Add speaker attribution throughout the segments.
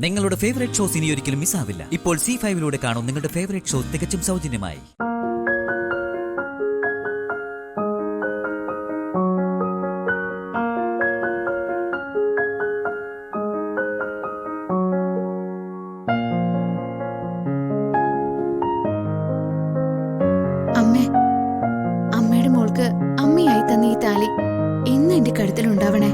Speaker 1: നിങ്ങളുടെ favourite shows ഇനി ഒരിക്കലും മിസ്സാവില്ല. ഇപ്പോൾ C5 കാണും നിങ്ങളുടെ ഫേവറേറ്റ് ഷോ തികച്ചും സൗജന്യമായി.
Speaker 2: അമ്മയുടെ മോൾക്ക് അമ്മയായി തന്ന ഈ താലി ഇന്ന് എന്റെ കഴുത്തിലുണ്ടാവണേ.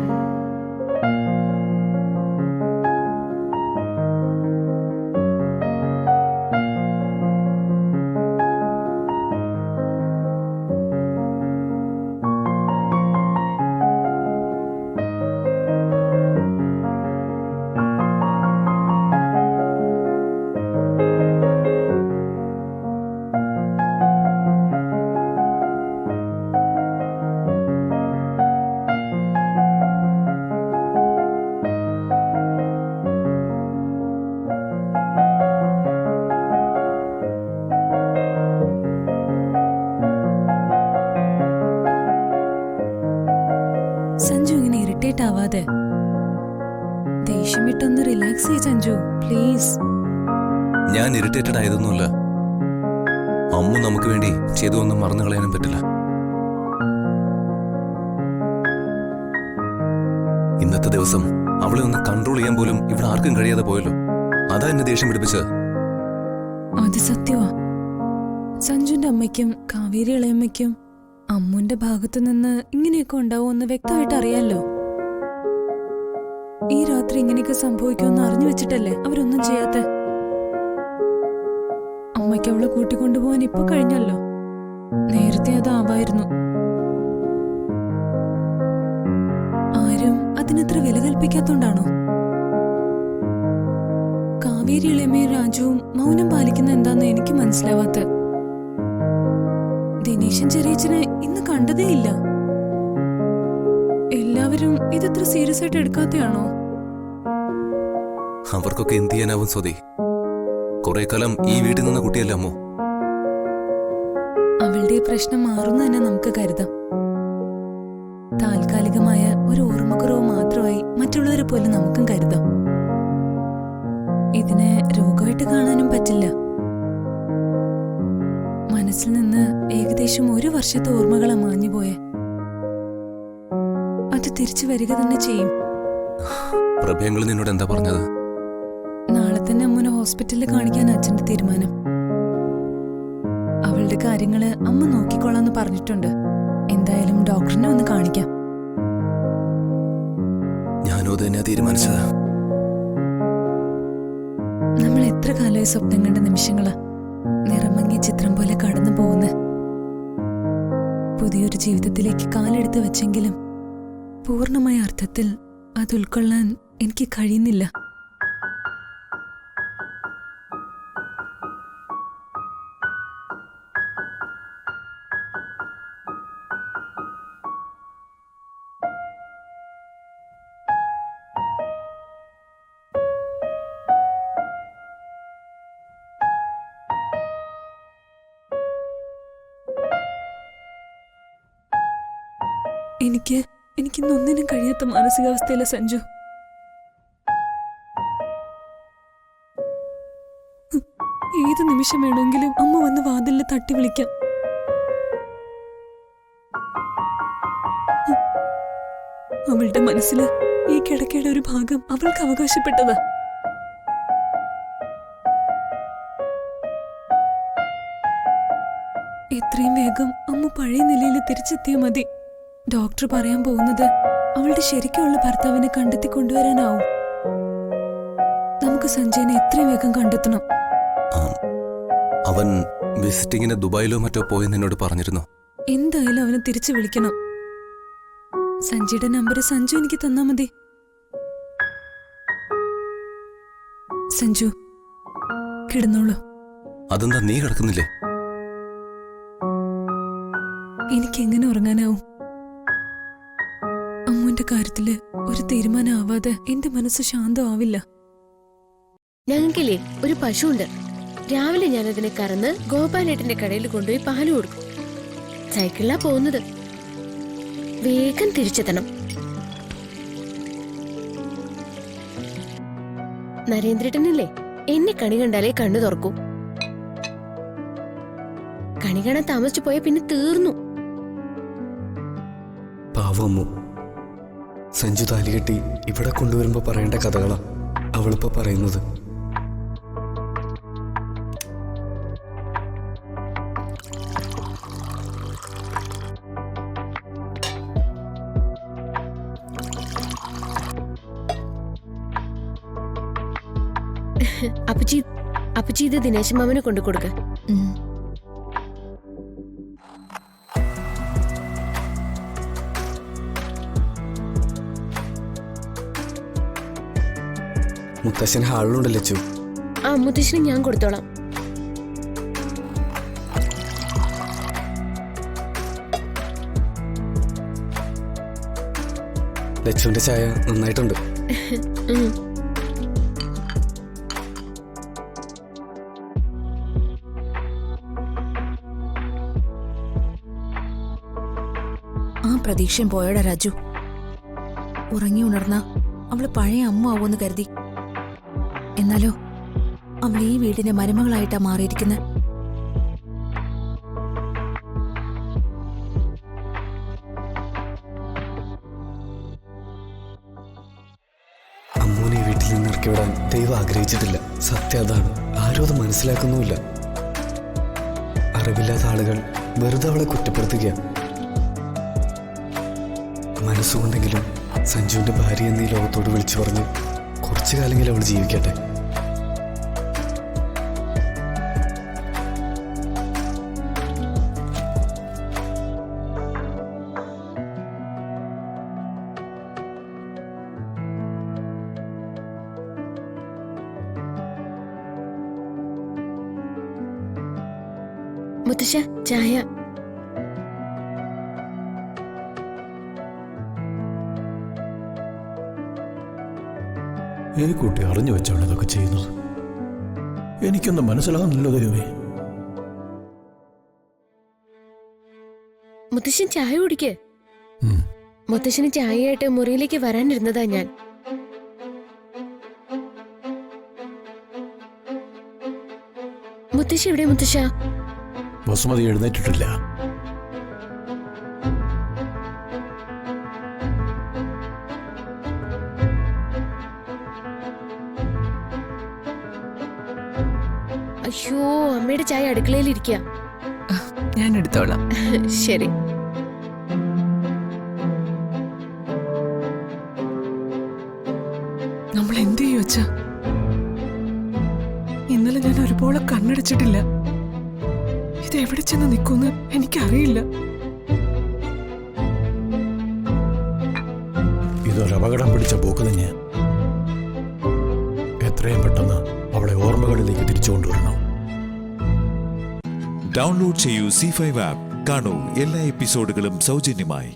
Speaker 3: സഞ്ജു ഇങ്ങനെ ഇറിറ്റേറ്റ് ആവാതെ ദേഷ്യം വിട്ടൊന്ന് റിലാക്സ് ചെയ്യ് സഞ്ജു, പ്ലീസ്.
Speaker 4: ഞാൻ ഇറിറ്റേറ്റഡ് ആയതൊന്നുമല്ല. അമ്മ നമുക്ക് വേണ്ടി ചെയ്തൊന്നും മറന്നു കളയാനും പറ്റില്ല. ഇന്നത്തെ ദിവസം അവളെ ഒന്ന് കൺട്രോൾ ചെയ്യാൻ പോലും ഇവിടെ ആർക്കും കഴിയാതെ പോയല്ലോ. അതാ എന്നെ ദേഷ്യം പിടിപ്പിച്ചത്.
Speaker 3: അത് സത്യമാ. സഞ്ജുന്റെ അമ്മയ്ക്കും കാവേരി ഇളയമ്മയ്ക്കും അമ്മുന്റെ ഭാഗത്തു നിന്ന് ഇങ്ങനെയൊക്കെ ഉണ്ടാവുമെന്ന് വ്യക്തമായിട്ട് അറിയാലോ. ഈ രാത്രി ഇങ്ങനെയൊക്കെ സംഭവിക്കുമെന്ന് അറിഞ്ഞു വെച്ചിട്ടല്ലേ അവരൊന്നും ചെയ്യാത്ത. അമ്മയ്ക്ക് അവളെ കൂട്ടിക്കൊണ്ടുപോകാൻ ഇപ്പൊ കഴിഞ്ഞല്ലോ. നേരത്തെ അതാവായിരുന്നു. ആരും അതിനത്ര വില കൽപ്പിക്കാത്തോണ്ടാണോ? കാവേരി ഇളയമ്മയും രാജുവും മൗനം പാലിക്കുന്ന എന്താന്ന് എനിക്ക് മനസ്സിലാവാത്ത. ദിനേശൻ ചെറിയച്ചനെ ഇന്ന് കണ്ടതേയില്ല. എല്ലാവരും ഇതത്ര സീരിയസ് ആയിട്ട് എടുക്കാത്തയാണോ?
Speaker 4: അവർക്കൊക്കെ എന്ത് ചെയ്യാനാവും സ്വതി? കുറെ കാലം ഈ വീട്ടിൽ നിന്ന കുട്ടിയല്ല അമ്മോ.
Speaker 3: അവളുടെ പ്രശ്നം മാറുന്ന തന്നെ നമുക്ക് കരുതാം. താൽക്കാലികമായ ഒരു ഓർമ്മക്കുറവ് മാത്രമായി മറ്റുള്ളവരെ പോലെ നമുക്കും കരുതാം. ഇതിനെ രോഗമായിട്ട് കാണാനും പറ്റില്ല. മനസ്സിൽ നിന്ന് ഏകദേശം 1 വർഷത്തെ ഓർമ്മകളെ മാഞ്ഞുപോയെ. അത് തിരിച്ചു വരിക തന്നെ ചെയ്യും.
Speaker 4: പ്രഭയങ്ങൾ നിന്നോട് എന്താ പറഞ്ഞത്?
Speaker 3: നാളെ തന്നെ അമ്മനെ ഹോസ്പിറ്റലിൽ കാണിക്കാൻ അച്ഛന്റെ തീരുമാനം. അവളുടെ കാര്യങ്ങള് അമ്മ നോക്കിക്കോളാന്ന് പറഞ്ഞിട്ടുണ്ട്. എന്തായാലും ഡോക്ടറിനെ ഒന്ന് കാണിക്കാം.
Speaker 4: ഞാനോ തന്നെയാ തീരുമാനിച്ചത്.
Speaker 3: നമ്മൾ എത്ര കാലമായി സ്വപ്നം കണ്ട നിമിഷങ്ങളാ നിറമങ്ങിയ ചിത്രം പോലെ കടന്നു പോകുന്ന. പുതിയൊരു ജീവിതത്തിലേക്ക് കാലെടുത്ത് വെച്ചെങ്കിലും പൂർണ്ണമായ അർത്ഥത്തിൽ അത് ഉൾക്കൊള്ളാൻ എനിക്ക് കഴിയുന്നില്ല. എനിക്കിന്നൊന്നിനും കഴിയാത്ത മാനസികാവസ്ഥയില്ല സഞ്ജു. ഏത് നിമിഷം വേണമെങ്കിലും അമ്മ വന്ന് വാതിലിൽ തട്ടി വിളിക്കാം. അവളുടെ മനസ്സില് ഈ കിടക്കയുടെ ഒരു ഭാഗം അവൾക്ക് അവകാശപ്പെട്ടതാ. എത്രയും വേഗം അമ്മ പഴയ നിലയിൽ തിരിച്ചെത്തിയാൽ മതി. ഡോക്ടർ പറയാൻ പോകുന്നത് അവളുടെ ശരിക്കുള്ള ഭർത്താവിനെ കണ്ടെത്തി കൊണ്ടുവരാനാവും. നമുക്ക് സഞ്ജയനെ എത്രയും വേഗം കണ്ടെത്തണം.
Speaker 4: അവൻ വിസിറ്റിങ്ങിന് ദുബായിലോ മറ്റോ പോയെന്ന് എന്നോട് പറഞ്ഞിരുന്നു.
Speaker 3: എന്തായാലും അവനെ തിരിച്ചു വിളിക്കണം. സഞ്ജയുടെ നമ്പർ സഞ്ജു എനിക്ക് തന്നാ മതി. സഞ്ജു കിടന്നോളൂ.
Speaker 4: അതെന്താ നീ കിടക്കുന്നില്ലേ?
Speaker 3: എനിക്കെങ്ങനെ ഉറങ്ങാനാവും? അമ്മുവിന്റെ കാര്യത്തില് ഒരു തീരുമാനമാവാതെ എന്റെ മനസ്സ് ശാന്തമാവില്ല.
Speaker 2: ഞങ്ങൾക്കില്ലേ ഒരു പശുണ്ട്. രാവിലെ ഞാനതിനെ കറന്ന് ഗോപാലേട്ടന്റെ കടയിൽ കൊണ്ടുപോയി പാല് കൊടുക്കും. സൈക്കിളിലാ പോകുന്നത്. വേഗം തിരിച്ചെത്തണം. നരേന്ദ്രേട്ടനില്ലേ എന്നെ കണി കണ്ടാലേ കണ്ണു തുറക്കൂ. കണി കാണാൻ താമസിച്ചു പോയ പിന്നെ തീർന്നു.
Speaker 5: പാവമ്മു സഞ്ജു താലികെട്ടി ഇവിടെ കൊണ്ടുവരുമ്പോ പറയേണ്ട കഥകളാ അവളിപ്പോ പറയുന്നത്.
Speaker 2: അപ്പച്ചി ഇത് ദിനേശ് മാമന് കൊണ്ടു കൊടുക്ക.
Speaker 5: മുത്തശ്ശൻ ഹാളിലുണ്ടല്ലോ ലച്ചു.
Speaker 2: ആ മുത്തശ്ശന് ഞാൻ കൊടുത്തോളാം.
Speaker 5: ലച്ചുവിന്റെ ചായ നന്നായിട്ടുണ്ട്.
Speaker 3: ആ പ്രതീക്ഷയും പോയടാ രാജു. ഉറങ്ങി ഉണർന്ന അവള് പഴയ അമ്മ ആവുമെന്ന് കരുതി. എന്നാലോ അവൾ ഈ വീടിന്റെ മരുമകളായിട്ടാ മാറിയിരിക്കുന്നത്.
Speaker 5: അമ്മൂനെ ഈ വീട്ടിൽ നിന്ന് ഇറക്കി വിടാൻ ദൈവം ആഗ്രഹിച്ചിട്ടില്ല. സത്യം അതാണ്. ആരും അത് മനസ്സിലാക്കുന്നുമില്ല. അറിവില്ലാത്ത ആളുകൾ വെറുതെ അവളെ കുറ്റപ്പെടുത്തുക. മനസ്സുകൊണ്ടെങ്കിലും സഞ്ജുവിന്റെ ഭാര്യ എന്നീ ലോകത്തോട് വിളിച്ചു പറഞ്ഞ് കുറച്ചു കാലെങ്കിലും അവൾ ജീവിക്കട്ടെ.
Speaker 2: മുത്തശ്ശ ചായ.
Speaker 6: ഈ കുട്ടി അറിഞ്ഞു വെച്ചാണ് ഇതൊക്കെ ചെയ്യുന്നത്. എനിക്കൊന്നും മനസ്സിലാകുന്നില്ല ദൈവമേ.
Speaker 2: മുത്തശ്ശൻ ചായ കുടിക്ക്. മുത്തശ്ശന് ചായയായിട്ട് മുറിയിലേക്ക് വരാനിരുന്നതാ ഞാൻ. മുത്തശ്ശി എവിടെ മുത്തശ്ശ?
Speaker 6: വസുമതി എഴുന്നേറ്റിട്ടില്ല.
Speaker 2: അയ്യോ, അമ്മയുടെ ചായ അടുക്കളയിലിരിക്കുക.
Speaker 3: ഞാൻ എടുത്തോളാം.
Speaker 2: ശരി.
Speaker 3: നമ്മൾ എന്ത് ചെയ്യും അച്ഛാ? ഇന്നലെ ഞാൻ ഒരുപോലെ കണ്ണടച്ചിട്ടില്ല. ഇത് എവിടെ ചെന്ന് നിൽക്കുമെന്ന് എനിക്കറിയില്ല.
Speaker 6: ഇതൊരു അപകടം പിടിച്ച പോക്ക് തന്നെ. എത്രയും പെട്ടെന്ന് അവളെ ഓർമ്മകളിലേക്ക് തിരിച്ചു കൊണ്ടുവരണം.
Speaker 7: ഡൗൺലോഡ് ചെയ്യൂ C5 ആപ്പ്. കാണൂ എല്ലാ എപ്പിസോഡുകളും സൗജന്യമായി.